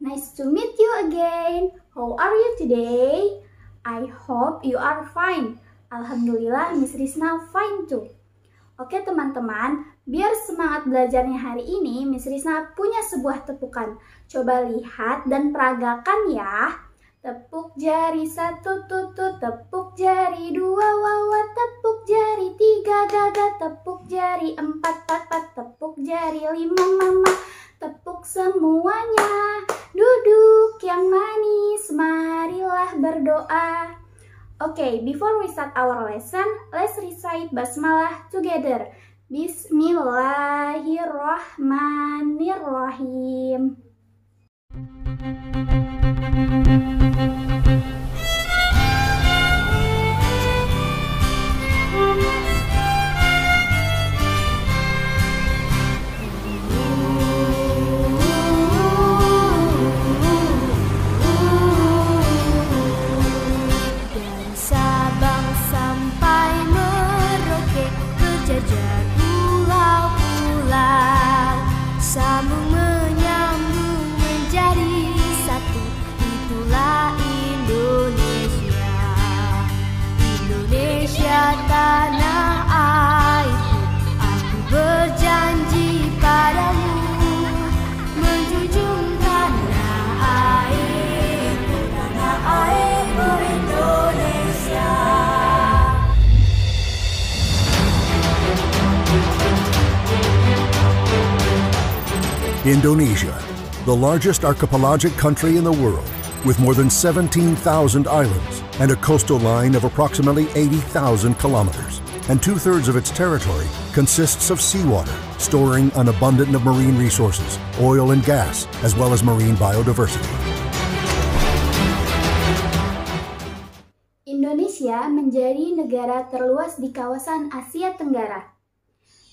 Nice to meet you again. How are you today? I hope you are fine. Alhamdulillah, Miss Risna fine too. Oke teman-teman, biar semangat belajarnya hari ini, Miss Risna punya sebuah tepukan. Coba lihat dan peragakan ya. Tepuk jari 1 tutut, tepuk jari 2 wawa, tepuk jari 3 gaga, tepuk jari 4 pat, tepuk jari 5 mama, tepuk semuanya. Duduk yang manis, marilah berdoa. Okay, before we start our lesson, let's recite basmalah together. Bismillahirrahmanirrahim. Sambung menyambung menjadi satu, itulah Indonesia. Indonesia tanah airku, aku berjanji padamu, menjunjung tanah airku Indonesia. Indonesia, the largest archipelagic country in the world, with more than 17,000 islands and a coastal line of approximately 80,000 kilometers, and 2/3 of its territory consists of seawater, storing an abundance of marine resources, oil and gas, as well as marine biodiversity. Indonesia menjadi negara terluas di kawasan Asia Tenggara.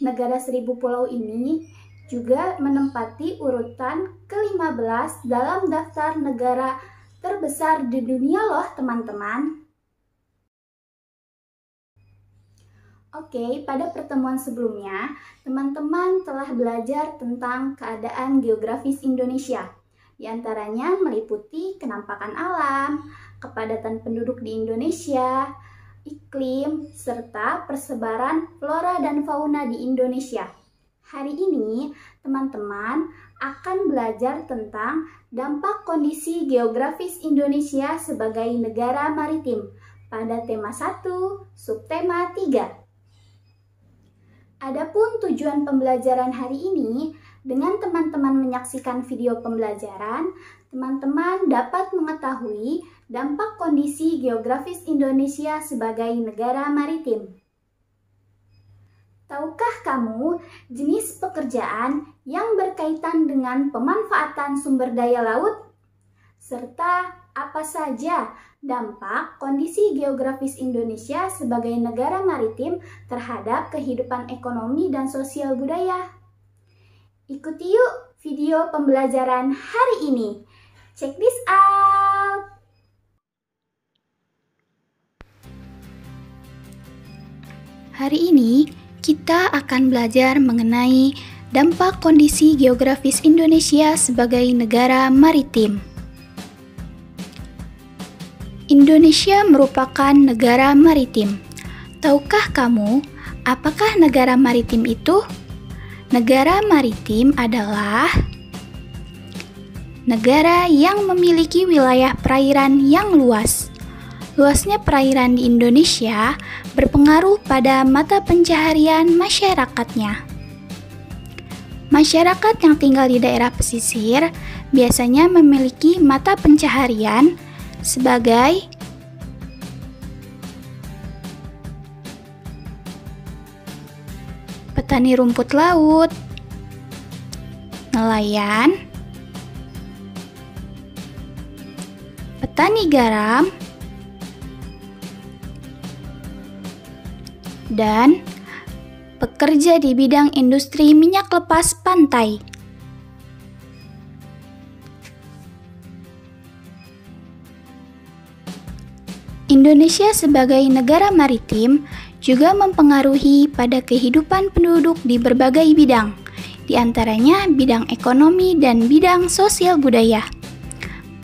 Negara 1000 pulau ini juga menempati urutan ke-15 dalam daftar negara terbesar di dunia loh teman-teman. Oke, pada pertemuan sebelumnya, teman-teman telah belajar tentang keadaan geografis Indonesia. Di antaranya meliputi kenampakan alam, kepadatan penduduk di Indonesia, iklim, serta persebaran flora dan fauna di Indonesia. Hari ini, teman-teman akan belajar tentang dampak kondisi geografis Indonesia sebagai negara maritim pada tema 1, subtema 3. Adapun tujuan pembelajaran hari ini, dengan teman-teman menyaksikan video pembelajaran, teman-teman dapat mengetahui dampak kondisi geografis Indonesia sebagai negara maritim. Tahukah kamu jenis pekerjaan yang berkaitan dengan pemanfaatan sumber daya laut? Serta apa saja dampak kondisi geografis Indonesia sebagai negara maritim terhadap kehidupan ekonomi dan sosial budaya? Ikuti yuk video pembelajaran hari ini. Check this out! Hari ini, kita akan belajar mengenai dampak kondisi geografis Indonesia sebagai negara maritim. Indonesia merupakan negara maritim. Tahukah kamu, apakah negara maritim itu? Negara maritim adalah negara yang memiliki wilayah perairan yang luas. Luasnya perairan di Indonesia berpengaruh pada mata pencaharian masyarakatnya. Masyarakat yang tinggal di daerah pesisir biasanya memiliki mata pencaharian sebagai petani rumput laut, nelayan, petani garam, dan pekerja di bidang industri minyak lepas pantai. Indonesia sebagai negara maritim juga mempengaruhi pada kehidupan penduduk di berbagai bidang, di antaranya bidang ekonomi dan bidang sosial budaya.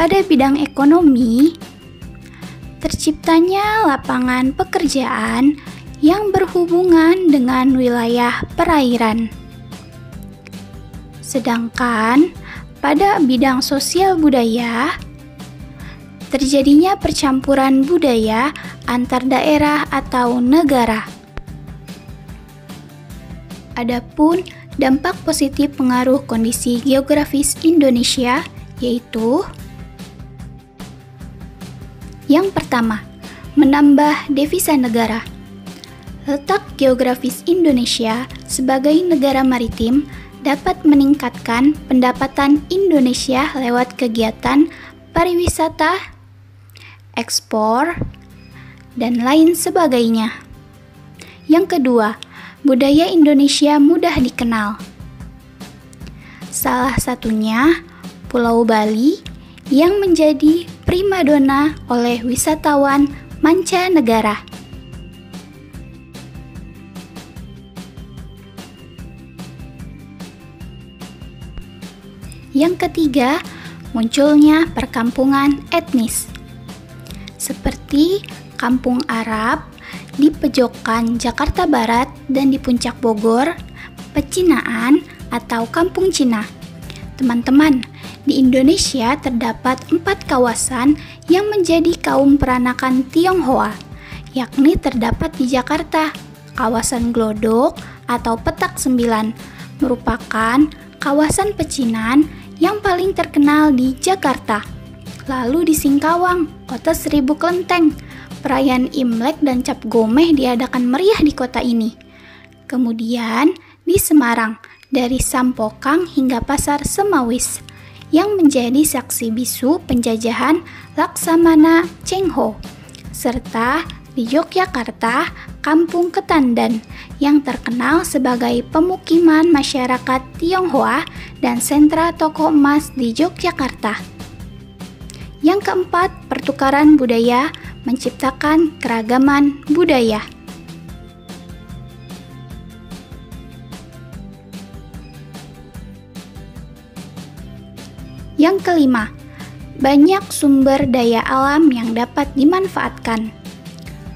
pada bidang ekonomi, terciptanya lapangan pekerjaan yang berhubungan dengan wilayah perairan. Sedangkan pada bidang sosial budaya, terjadinya percampuran budaya antar daerah atau negara. Adapun dampak positif pengaruh kondisi geografis Indonesia yaitu: yang pertama, menambah devisa negara. Letak geografis Indonesia sebagai negara maritim dapat meningkatkan pendapatan Indonesia lewat kegiatan pariwisata, ekspor, dan lain sebagainya. Yang kedua, budaya Indonesia mudah dikenal. Salah satunya Pulau Bali yang menjadi primadona oleh wisatawan mancanegara. Yang ketiga, munculnya perkampungan etnis seperti Kampung Arab di Pejokan Jakarta Barat dan di Puncak Bogor, Pecinaan atau Kampung Cina. Teman-teman, di Indonesia terdapat 4 kawasan yang menjadi kaum peranakan Tionghoa, yakni terdapat di Jakarta, kawasan Glodok atau Petak Sembilan, merupakan kawasan pecinan yang paling terkenal di Jakarta. Lalu di Singkawang, kota 1000 kelenteng, perayaan Imlek dan Cap Gomeh diadakan meriah di kota ini. Kemudian di Semarang, dari Sampokang hingga Pasar Semawis, yang menjadi saksi bisu penjajahan Laksamana Cheng Ho, serta di Yogyakarta, Kampung Ketandan, yang terkenal sebagai pemukiman masyarakat Tionghoa dan sentra toko emas di Yogyakarta. Yang keempat, pertukaran budaya menciptakan keragaman budaya. Yang kelima, banyak sumber daya alam yang dapat dimanfaatkan.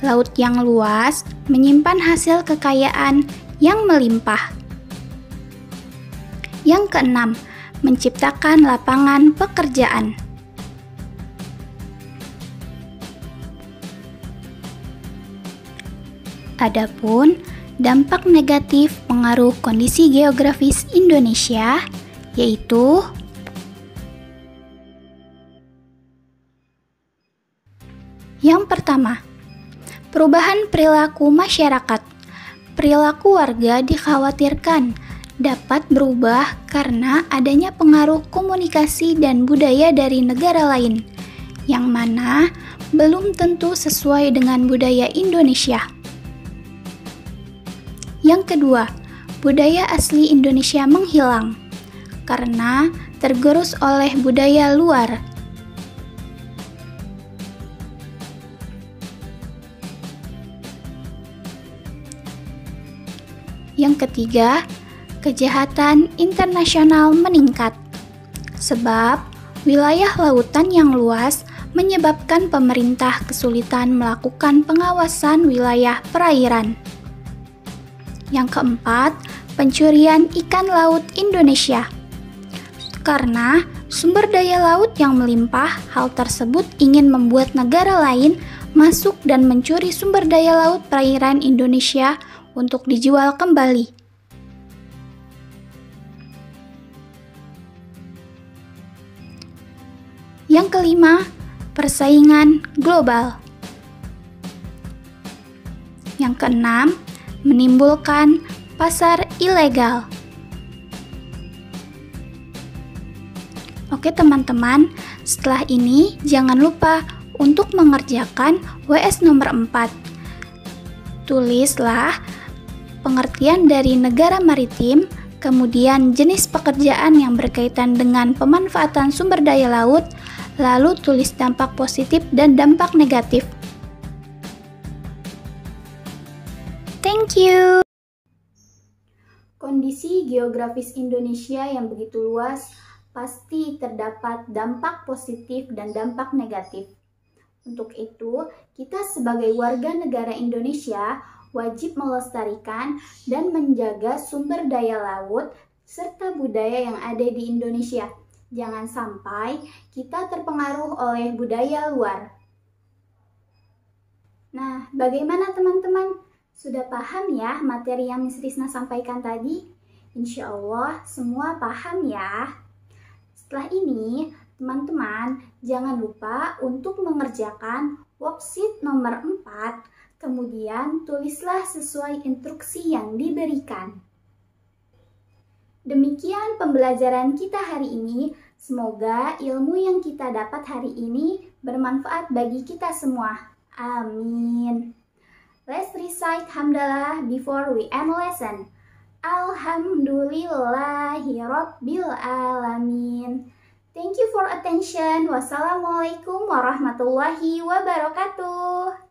Laut yang luas menyimpan hasil kekayaan yang melimpah. Yang keenam, menciptakan lapangan pekerjaan. Adapun dampak negatif pengaruh kondisi geografis Indonesia yaitu: yang pertama, perubahan perilaku masyarakat. Perilaku warga dikhawatirkan dapat berubah karena adanya pengaruh komunikasi dan budaya dari negara lain, yang mana belum tentu sesuai dengan budaya Indonesia. Yang kedua, budaya asli Indonesia menghilang karena tergerus oleh budaya luar. Yang ketiga, kejahatan internasional meningkat sebab wilayah lautan yang luas menyebabkan pemerintah kesulitan melakukan pengawasan wilayah perairan. Yang keempat, pencurian ikan laut Indonesia. Karena sumber daya laut yang melimpah, hal tersebut ingin membuat negara lain masuk dan mencuri sumber daya laut perairan Indonesia untuk dijual kembali. Yang kelima, persaingan global. Yang keenam, menimbulkan pasar ilegal. Oke teman-teman, setelah ini jangan lupa untuk mengerjakan WS nomor 4. Tulislah pengertian dari negara maritim, kemudian jenis pekerjaan yang berkaitan dengan pemanfaatan sumber daya laut, lalu tulis dampak positif dan dampak negatif. Thank you. Kondisi geografis Indonesia yang begitu luas pasti terdapat dampak positif dan dampak negatif. Untuk itu, kita sebagai warga negara Indonesia wajib melestarikan dan menjaga sumber daya laut serta budaya yang ada di Indonesia. Jangan sampai kita terpengaruh oleh budaya luar. Nah, bagaimana teman-teman? Sudah paham ya materi yang Miss Risna sampaikan tadi? Insya Allah semua paham ya. Setelah ini, teman-teman jangan lupa untuk mengerjakan worksheet nomor 4, kemudian tulislah sesuai instruksi yang diberikan. Demikian pembelajaran kita hari ini. Semoga ilmu yang kita dapat hari ini bermanfaat bagi kita semua. Amin. Let's recite hamdalah before we end lesson. Alhamdulillahirabbil alamin. Thank you for attention. Wassalamualaikum warahmatullahi wabarakatuh.